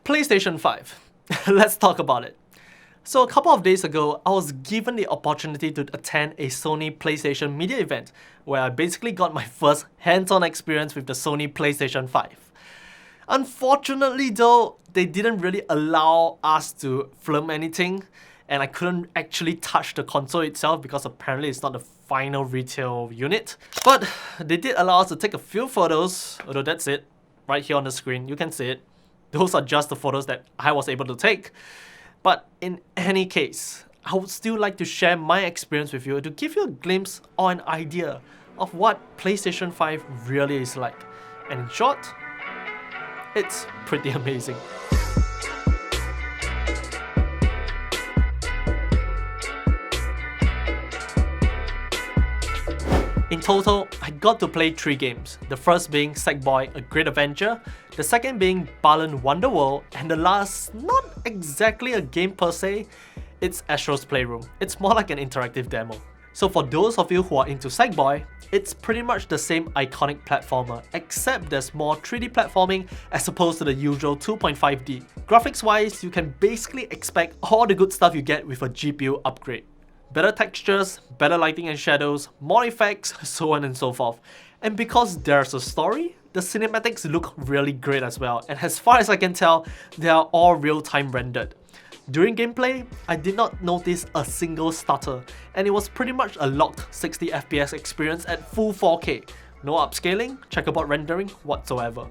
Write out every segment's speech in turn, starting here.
PlayStation 5. Let's talk about it. So a couple of days ago, I was given the opportunity to attend a Sony PlayStation media event where I basically got my first hands-on experience with the Sony PlayStation 5. Unfortunately though, they didn't really allow us to film anything, and I couldn't actually touch the console itself because apparently it's not the final retail unit. But they did allow us to take a few photos, although that's it. Right here on the screen, you can see it. Those are just the photos that I was able to take. But in any case, I would still like to share my experience with you to give you a glimpse or an idea of what PlayStation 5 really is like. And in short, it's pretty amazing. In total, I got to play 3 games, the first being Sackboy: A Great Adventure, the second being Balan Wonderworld, and the last, not exactly a game per se, it's Astro's Playroom. It's more like an interactive demo. So for those of you who are into Sackboy, it's pretty much the same iconic platformer, except there's more 3D platforming as opposed to the usual 2.5D. Graphics wise, you can basically expect all the good stuff you get with a GPU upgrade. Better textures, better lighting and shadows, more effects, so on and so forth. And because there's a story, the cinematics look really great as well, and as far as I can tell, they are all real-time rendered. During gameplay, I did not notice a single stutter, and it was pretty much a locked 60 FPS experience at full 4K. No upscaling, checkerboard rendering whatsoever.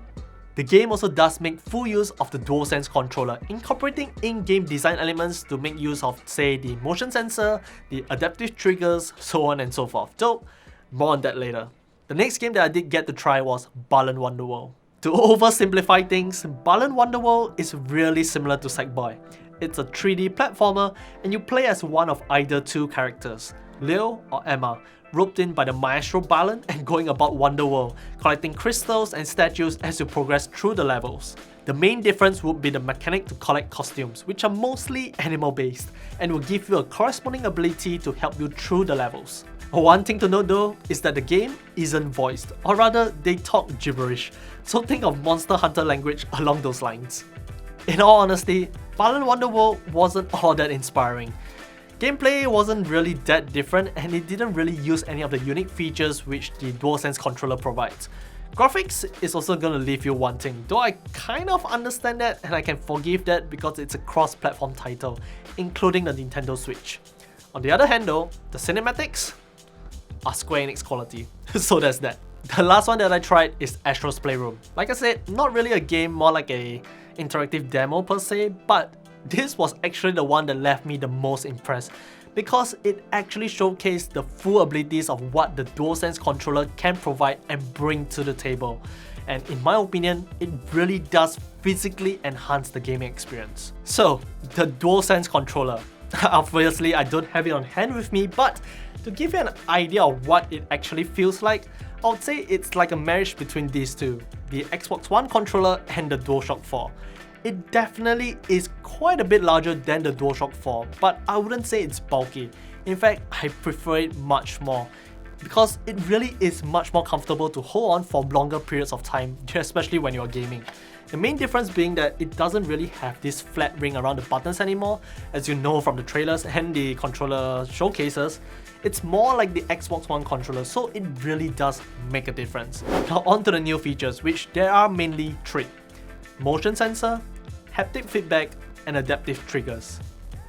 The game also does make full use of the DualSense controller, incorporating in-game design elements to make use of, say, the motion sensor, the adaptive triggers, so on and so forth. So, more on that later. The next game that I did get to try was Balan Wonderworld. To oversimplify things, Balan Wonderworld is really similar to Sackboy. It's a 3D platformer, and you play as one of either 2 characters, Leo or Emma, roped in by the maestro Balan and going about Wonderworld, collecting crystals and statues as you progress through the levels. The main difference would be the mechanic to collect costumes, which are mostly animal based, and will give you a corresponding ability to help you through the levels. One thing to note though is that the game isn't voiced, or rather they talk gibberish, so think of Monster Hunter language along those lines. In all honesty, Balan Wonderworld wasn't all that inspiring. Gameplay wasn't really that different, and it didn't really use any of the unique features which the DualSense controller provides. Graphics is also gonna leave you wanting, though I kind of understand that and I can forgive that because it's a cross-platform title, including the Nintendo Switch. On the other hand though, the cinematics are Square Enix quality, so there's that. The last one that I tried is Astro's Playroom. Like I said, not really a game, more like a interactive demo per se, but this was actually the one that left me the most impressed because it actually showcased the full abilities of what the DualSense controller can provide and bring to the table. And in my opinion, it really does physically enhance the gaming experience. So, the DualSense controller. Obviously, I don't have it on hand with me, but to give you an idea of what it actually feels like, I would say it's like a marriage between these two, the Xbox One controller and the DualShock 4. It definitely is quite a bit larger than the DualShock 4, but I wouldn't say it's bulky. In fact, I prefer it much more because it really is much more comfortable to hold on for longer periods of time, especially when you're gaming. The main difference being that it doesn't really have this flat ring around the buttons anymore, as you know from the trailers and the controller showcases. It's more like the Xbox One controller, so it really does make a difference. Now on to the new features, which there are mainly 3. Motion sensor, haptic feedback, and adaptive triggers.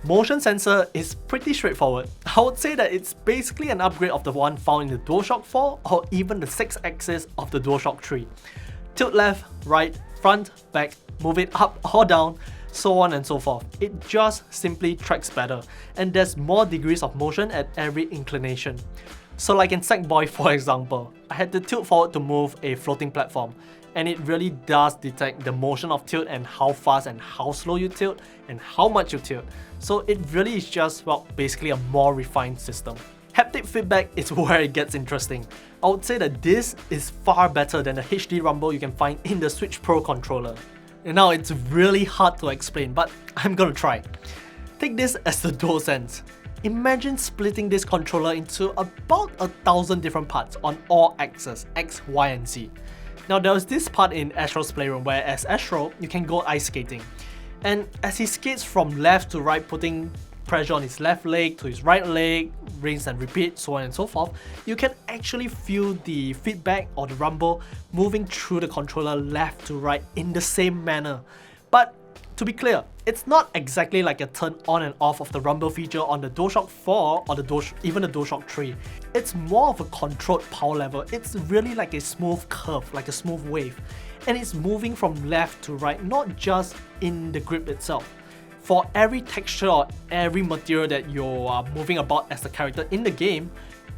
Motion sensor is pretty straightforward. I would say that it's basically an upgrade of the one found in the DualShock 4 or even the 6-axis of the DualShock 3. Tilt left, right, front, back, move it up or down, so on and so forth. It just simply tracks better, and there's more degrees of motion at every inclination. So like in Sackboy for example, I had to tilt forward to move a floating platform, and it really does detect the motion of tilt and how fast and how slow you tilt and how much you tilt. So it really is just, well, basically a more refined system. Haptic feedback is where it gets interesting. I would say that this is far better than the HD rumble you can find in the Switch Pro controller. And now it's really hard to explain, but I'm gonna try. Take this as the DualSense. Imagine splitting this controller into about 1,000 different parts on all axes, X, Y, and Z. Now there was this part in Astro's Playroom where as Astro, you can go ice skating. And as he skates from left to right, putting pressure on his left leg to his right leg, rinse and repeat, so on and so forth, you can actually feel the feedback or the rumble moving through the controller left to right in the same manner. But to be clear, it's not exactly like a turn on and off of the rumble feature on the DualShock 4 or even the DualShock 3. It's more of a controlled power level. It's really like a smooth curve, like a smooth wave. And it's moving from left to right, not just in the grip itself. For every texture or every material that you are moving about as a character in the game,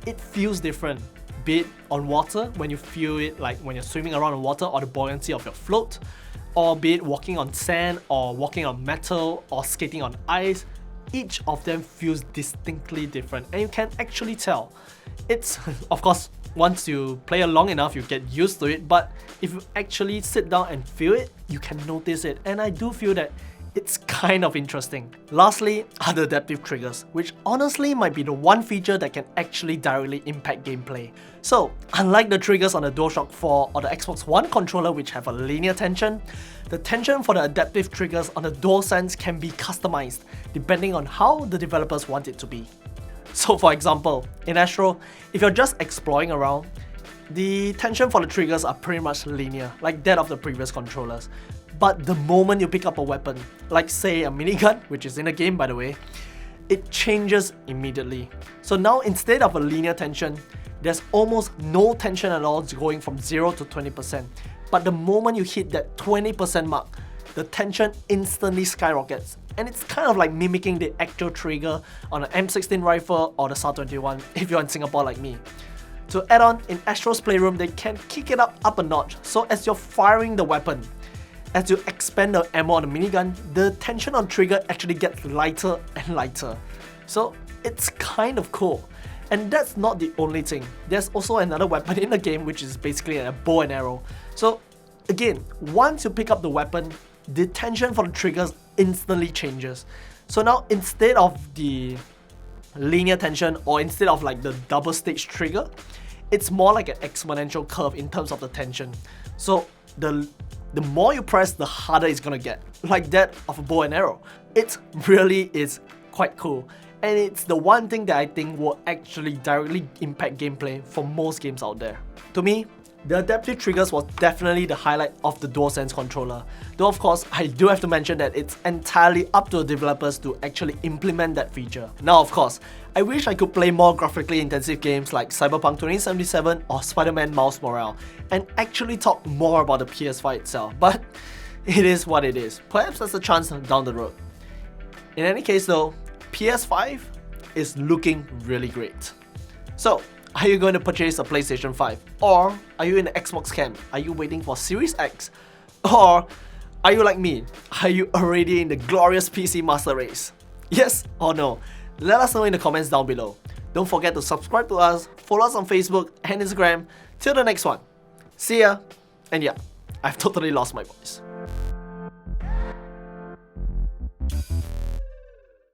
it feels different. Be it on water, when you feel it like when you're swimming around in water, or the buoyancy of your float, or be it walking on sand, or walking on metal, or skating on ice, each of them feels distinctly different, and you can actually tell. It's, of course, once you play along enough, you get used to it, but if you actually sit down and feel it, you can notice it, and I do feel that it's kind of interesting. Lastly are the adaptive triggers, which honestly might be the one feature that can actually directly impact gameplay. So, unlike the triggers on the DualShock 4 or the Xbox One controller which have a linear tension, the tension for the adaptive triggers on the DualSense can be customized depending on how the developers want it to be. So for example, in Astro, if you're just exploring around, the tension for the triggers are pretty much linear, like that of the previous controllers. But the moment you pick up a weapon, like say a minigun, which is in the game by the way, it changes immediately. So now instead of a linear tension, there's almost no tension at all, going from 0 to 20%. But the moment you hit that 20% mark, the tension instantly skyrockets. And it's kind of like mimicking the actual trigger on an M16 rifle or the SAR-21 if you're in Singapore like me. To add on, in Astro's Playroom, they can kick it up a notch. So as you're firing the weapon, as you expand the ammo on the minigun, the tension on trigger actually gets lighter and lighter. So it's kind of cool. And that's not the only thing. There's also another weapon in the game which is basically a bow and arrow. So again, once you pick up the weapon, the tension for the triggers instantly changes. So now instead of the linear tension or instead of like the double stage trigger, it's more like an exponential curve in terms of the tension. So the more you press, the harder it's gonna get, like that of a bow and arrow. It really is quite cool, and it's the one thing that I think will actually directly impact gameplay for most games out there. To me, the adaptive triggers was definitely the highlight of the DualSense controller. Though of course, I do have to mention that it's entirely up to the developers to actually implement that feature. Now of course, I wish I could play more graphically intensive games like Cyberpunk 2077 or Spider-Man Miles Morales and actually talk more about the PS5 itself, but it is what it is. Perhaps there's a chance down the road. In any case though, PS5 is looking really great. So, are you going to purchase a PlayStation 5? Or are you in the Xbox camp? Are you waiting for Series X? Or are you like me? Are you already in the glorious PC master race? Yes or no? Let us know in the comments down below. Don't forget to subscribe to us, follow us on Facebook and Instagram. Till the next one. See ya. And yeah, I've totally lost my voice.